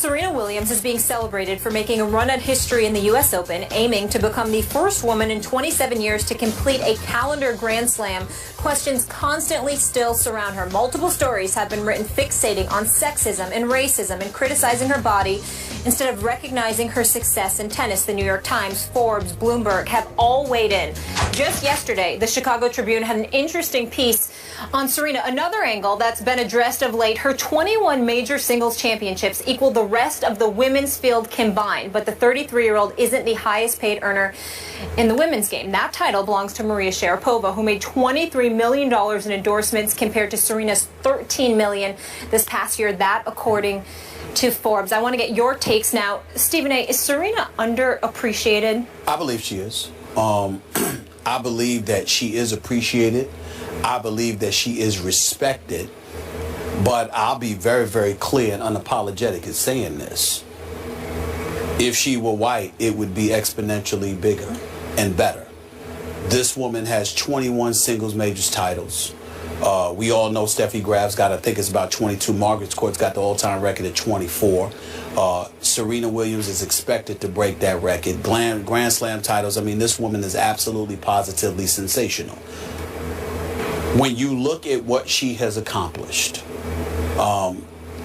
Serena Williams is being celebrated for making a run at history in the U.S. Open, aiming to become the first woman in 27 years to complete a calendar Grand Slam. Questions constantly still surround her. Multiple stories have been written fixating on sexism and racism and criticizing her body instead of recognizing her success in tennis. The New York Times, Forbes, Bloomberg have all weighed in. Just yesterday, the Chicago Tribune had an interesting piece on Serena. Another angle that's been addressed of late, her 21 major singles championships equal the rest of the women's field combined, but the 33-year-old isn't the highest paid earner in the women's game. That title belongs to Maria Sharapova, who made $23 million in endorsements compared to Serena's $13 million this past year. That according to Forbes. I want to get your takes now. Stephen A., is Serena underappreciated? I believe she is. I believe that she is appreciated. I believe that she is respected. But I'll be very, very clear and unapologetic in saying this. If she were white, it would be exponentially bigger and better. This woman has 21 singles majors titles. We all know Steffi Graf's got, I think it's about 22. Margaret Court's got the all-time record at 24. Serena Williams is expected to break that record. Grand Slam titles. I mean, this woman is absolutely, positively sensational. When you look at what she has accomplished,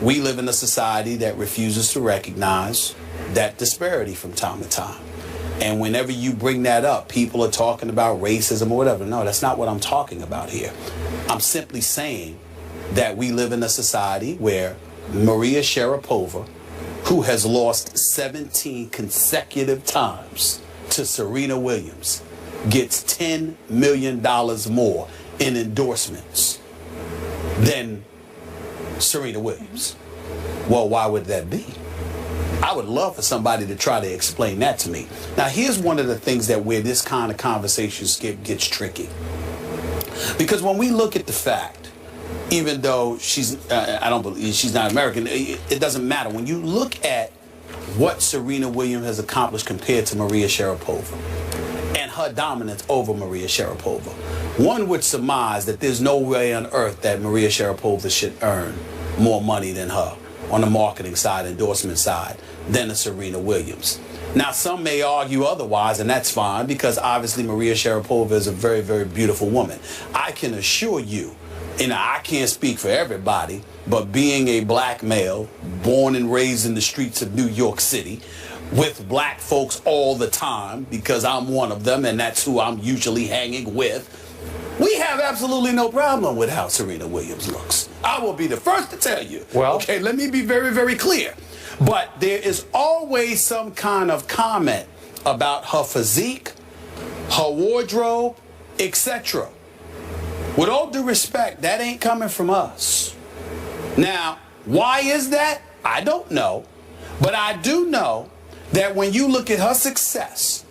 we live in a society that refuses to recognize that disparity from time to time. And whenever you bring that up, people are talking about racism or whatever. No, that's not what I'm talking about here. I'm simply saying that we live in a society where Maria Sharapova, who has lost 17 consecutive times to Serena Williams, gets $10 million more in endorsements than Serena Williams. Well, why would that be? I would love for somebody to try to explain that to me. Now, here's one of the things that where this kind of conversation gets tricky. Because when we look at the fact, even though I don't believe she's not American, it doesn't matter. When you look at what Serena Williams has accomplished compared to Maria Sharapova and her dominance over Maria Sharapova, one would surmise that there's no way on earth that Maria Sharapova should earn more money than her on the marketing side, endorsement side, than a Serena Williams. Now, some may argue otherwise, and that's fine, because obviously Maria Sharapova is a very, very beautiful woman. I can assure you, and I can't speak for everybody, but being a black male, born and raised in the streets of New York City, with black folks all the time, because I'm one of them, and that's who I'm usually hanging with, we have absolutely no problem with how Serena Williams looks. I will be the first to tell you. Well, okay, let me be very, very clear. But there is always some kind of comment about her physique, her wardrobe, etc. With all due respect, that ain't coming from us. Now, why is that? I don't know. But I do know that when you look at her success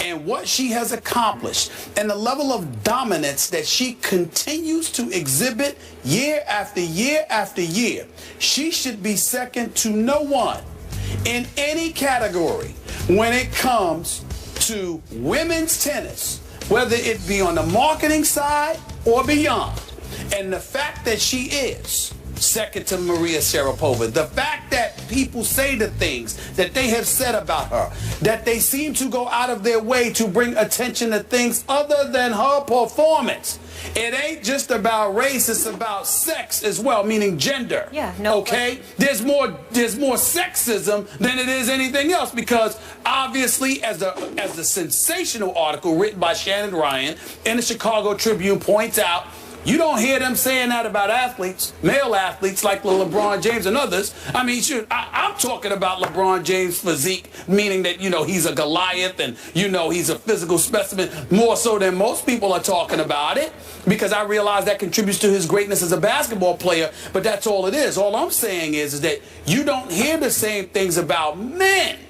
and what she has accomplished and the level of dominance that she continues to exhibit year after year after year, she should be second to no one in any category when it comes to women's tennis, whether it be on the marketing side or beyond. And the fact that she is second to Maria Sharapova, the fact that people say the things that they have said about her, that they seem to go out of their way to bring attention to things other than her performance. It ain't just about race, it's about sex as well, meaning gender. Yeah, no. Okay? There's more sexism than it is anything else, because obviously as the sensational article written by Shannon Ryan in the Chicago Tribune points out, you don't hear them saying that about athletes, male athletes like LeBron James and others. I mean, shoot, I'm talking about LeBron James' physique, meaning that, you know, he's a Goliath and, you know, he's a physical specimen more so than most people are talking about it, because I realize that contributes to his greatness as a basketball player, but that's all it is. All I'm saying is that you don't hear the same things about men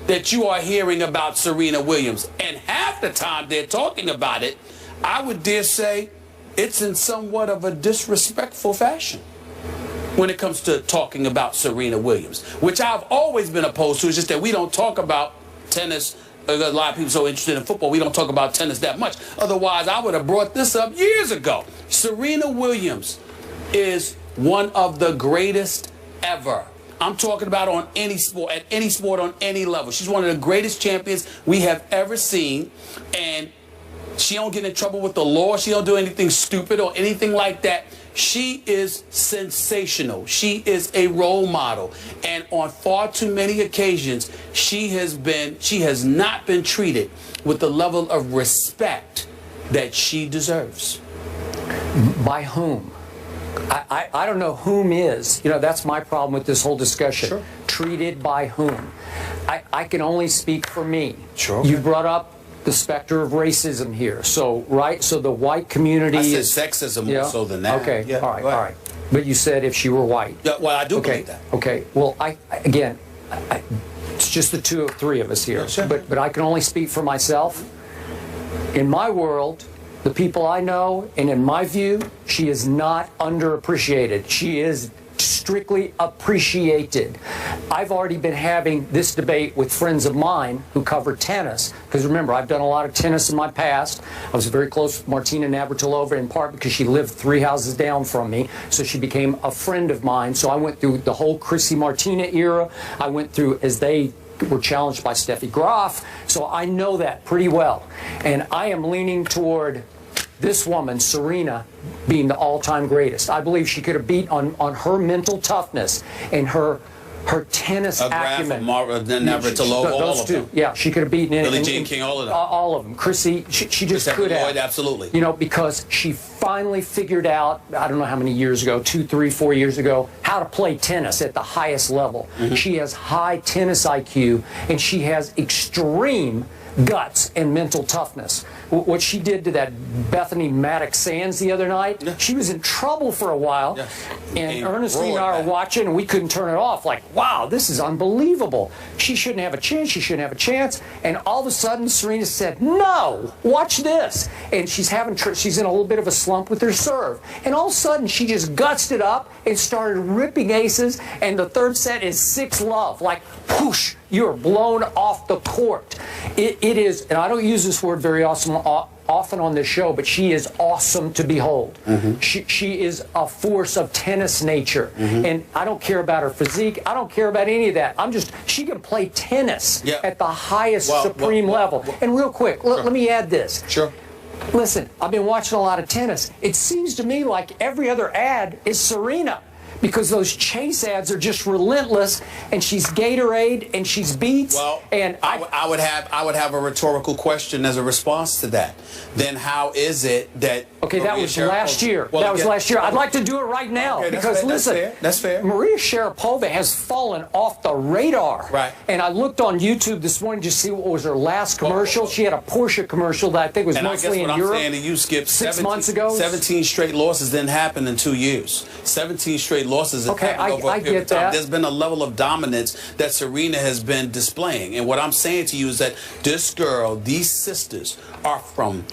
that you are hearing about Serena Williams. And half the time they're talking about it, I would dare say, it's in somewhat of a disrespectful fashion when it comes to talking about Serena Williams, which I've always been opposed to. It's just that we don't talk about tennis. A lot of people are so interested in football, we don't talk about tennis that much. Otherwise, I would have brought this up years ago. Serena Williams is one of the greatest ever. I'm talking about on any sport, at any sport, on any level. She's one of the greatest champions we have ever seen, and she don't get in trouble with the law. She don't do anything stupid or anything like that. She is sensational. She is a role model. And on far too many occasions, she has not been treated with the level of respect that she deserves. By whom? I don't know whom is. You know, that's my problem with this whole discussion. Sure. Treated by whom? I can only speak for me. Sure. You brought up the specter of racism here. So, right, so the white community is sexism more so than that. Okay, yeah, all right. But you said if she were white. Yeah, well, I do believe that. Okay, well, again, it's just the two or three of us here. Yeah, sure. But I can only speak for myself. In my world, the people I know, and in my view, she is not underappreciated. She is strictly appreciated. I've already been having this debate with friends of mine who cover tennis, because remember, I've done a lot of tennis in my past. I was very close with Martina Navratilova, in part because she lived 3 houses down from me, so she became a friend of mine. So I went through the whole Chrissy Martina era. I went through as they were challenged by Steffi Graf, so I know that pretty well. And I am leaning toward this woman, Serena, being the all-time greatest. I believe she could have beat on her mental toughness and her tennis acumen. Navratilova, all those of two. them. Yeah, she could have beaten Billie Jean King, all of them. All of them. Chrissy, she just could have. Lloyd, absolutely. You know, because she finally figured out, I don't know how many years ago, 2, 3, 4 years ago, how to play tennis at the highest level. Mm-hmm. She has high tennis IQ, and she has extreme guts and mental toughness. What she did to that Bethany Maddox Sands the other night, she was in trouble for a while, and Ernestine and I were watching, and we couldn't turn it off. Like, wow, this is unbelievable. She shouldn't have a chance. She shouldn't have a chance. And all of a sudden, Serena said, "No, watch this." And she's in a little bit of a slump with her serve. And all of a sudden, she just gutsed it up and started ripping aces. And the third set is 6-love. Like, whoosh. You're blown off the court. It is, and I don't use this word very often on this show, but she is awesome to behold. Mm-hmm. She is a force of tennis nature. Mm-hmm. And I don't care about her physique. I don't care about any of that. She can play tennis at the highest supreme level. And real quick, let me add this. Sure. Listen, I've been watching a lot of tennis. It seems to me like every other ad is Serena, because those chase ads are just relentless, and she's Gatorade and she's Beats. Well, and I would have a rhetorical question as a response to that. Then how is it that? Okay, that was last year. That was last year. I'd like to do it right now, because listen, that's fair. Maria Sharapova has fallen off the radar. Right. And I looked on YouTube this morning to see what was her last commercial. She had a Porsche commercial that I think was mostly in Europe. And I guess what I'm saying to you, Skip, 6 months ago. 17 straight losses didn't happen in 2 years. 17 straight losses have happened over a period of time. There's been a level of dominance that Serena has been displaying. And what I'm saying to you is that this girl, these sisters, are from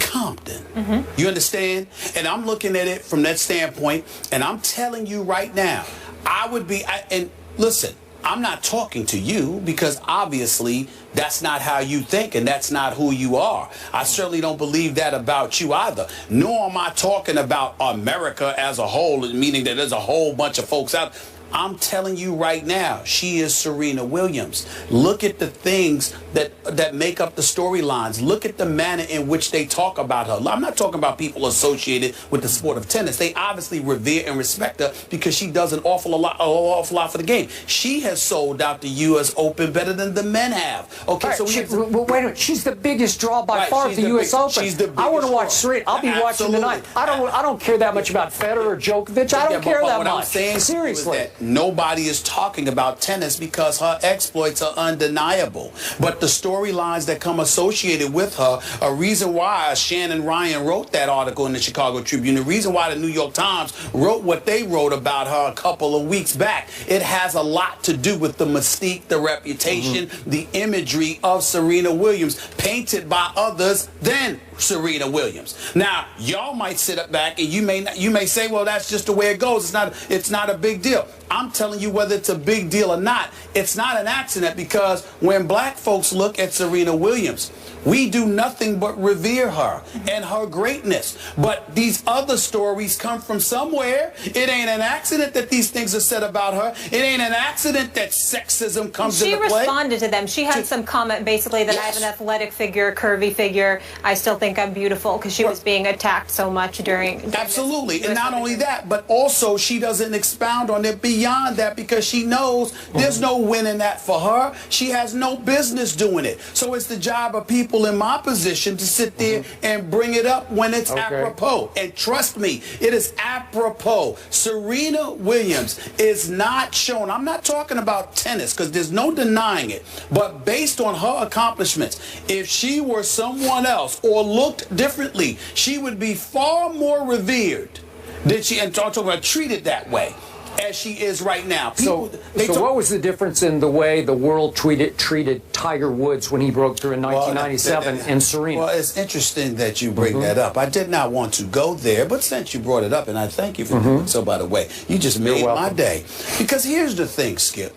Compton. Mm-hmm. You understand? And I'm looking at it from that standpoint, and I'm telling you right now, and listen, I'm not talking to you because obviously that's not how you think and that's not who you are. I certainly don't believe that about you either. Nor am I talking about America as a whole, meaning that there's a whole bunch of folks out. I'm telling you right now, she is Serena Williams. Look at the things that make up the storylines. Look at the manner in which they talk about her. I'm not talking about people associated with the sport of tennis. They obviously revere and respect her because she does an awful lot for the game. She has sold out the U.S. Open better than the men have. Okay, right, so wait a minute. She's the biggest draw by far at the U.S. Open. I want to watch Serena. I'll be watching tonight. I don't care that much about Federer or Djokovic. I don't care that much. What I'm saying seriously. Nobody is talking about tennis because her exploits are undeniable. But the storylines that come associated with her, a reason why Shannon Ryan wrote that article in the Chicago Tribune, the reason why the New York Times wrote what they wrote about her a couple of weeks back, it has a lot to do with the mystique, the reputation, the imagery of Serena Williams, painted by others than Serena Williams. Now, y'all might sit up back and you may say, well, that's just the way it goes. It's not a big deal. I'm telling you, whether it's a big deal or not, it's not an accident, because when black folks look at Serena Williams, we do nothing but revere her and her greatness. But these other stories come from somewhere. It ain't an accident that these things are said about her. It ain't an accident that sexism comes into play. She responded to them. She had some comment basically that I have an athletic figure, curvy figure. I still think I'm beautiful, because she was being attacked so much during Absolutely. And not only that, but also she doesn't expound on it beyond that, because she knows there's no winning that for her. She has no business doing it. So it's the job of people in my position to sit there and bring it up when it's apropos. And trust me, it is apropos. Serena Williams is not shown. I'm not talking about tennis, because there's no denying it. But based on her accomplishments, if she were someone else or looked differently, she would be far more revered than she, and talk about treated that way as she is right now. People, so what was the difference in the way the world treated Tiger Woods when he broke through in 1997 and Serena? Well, it's interesting that you bring that up. I did not want to go there, but since you brought it up, and I thank you for doing so, by the way, you just made my day. Because here's the thing, Skip.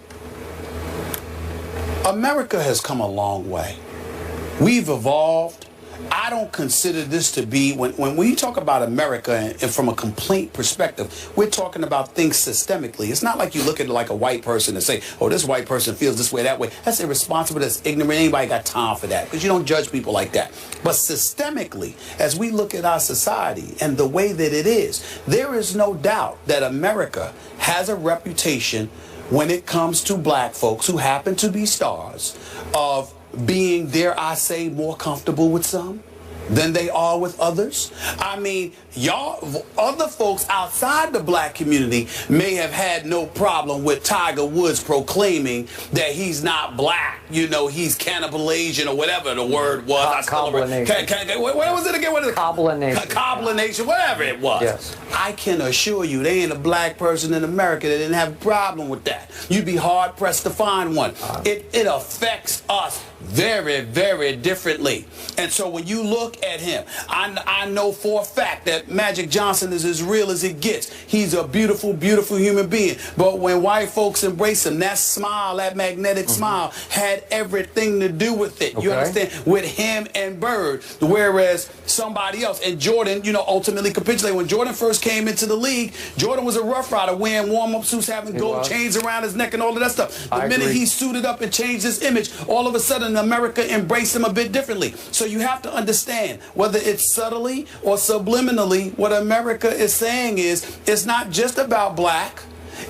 America has come a long way. We've evolved. I don't consider this to be, when we talk about America and from a complaint perspective, we're talking about things systemically. It's not like you look at it like a white person and say, oh, this white person feels this way, that way. That's irresponsible, that's ignorant. Anybody got time for that? Because you don't judge people like that. But systemically, as we look at our society and the way that it is, there is no doubt that America has a reputation when it comes to black folks who happen to be stars of being, dare I say, more comfortable with some than they are with others. I mean, y'all, other folks outside the black community may have had no problem with Tiger Woods proclaiming that he's not black, you know, he's cannibal Asian or whatever the word was. Cobblination. What was it again? What is it? Cobblination. Cobblination, whatever it was. Yes. I can assure you, there ain't a black person in America that didn't have a problem with that. You'd be hard pressed to find one. It affects us very, very differently. And so when you look at him, I know for a fact that Magic Johnson is as real as it gets. He's a beautiful, beautiful human being. But when white folks embrace him, that smile, that magnetic smile, had everything to do with it. You understand? With him and Bird. Whereas somebody else, and Jordan, you know, ultimately capitulated. When Jordan first came into the league, Jordan was a rough rider, wearing warm-up suits, having gold chains around his neck and all of that stuff. The minute he suited up and changed his image, all of a sudden America embraced him a bit differently. So you have to understand, whether it's subtly or subliminally, what America is saying is, it's not just about black,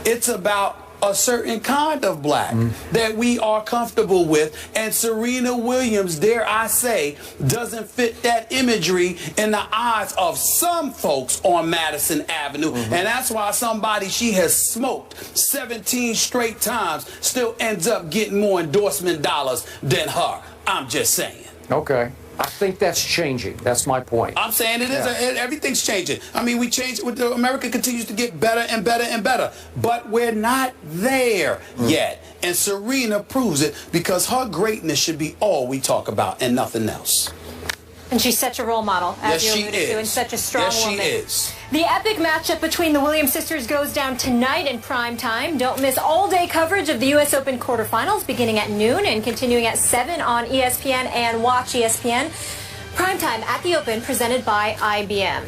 it's about a certain kind of black that we are comfortable with. And Serena Williams, dare I say, doesn't fit that imagery in the eyes of some folks on Madison Avenue. And that's why somebody she has smoked 17 straight times still ends up getting more endorsement dollars than her. I'm just saying. Okay. I think that's changing. That's my point. I'm saying it is. Everything's changing. I mean, we change. America continues to get better and better and better, but we're not there yet. And Serena proves it, because her greatness should be all we talk about and nothing else. And she's such a role model, as you alluded to, and such a strong woman. Yes, she is. The epic matchup between the Williams sisters goes down tonight in prime time. Don't miss all-day coverage of the U.S. Open quarterfinals beginning at noon and continuing at 7 on ESPN and Watch ESPN. Primetime at the Open, presented by IBM.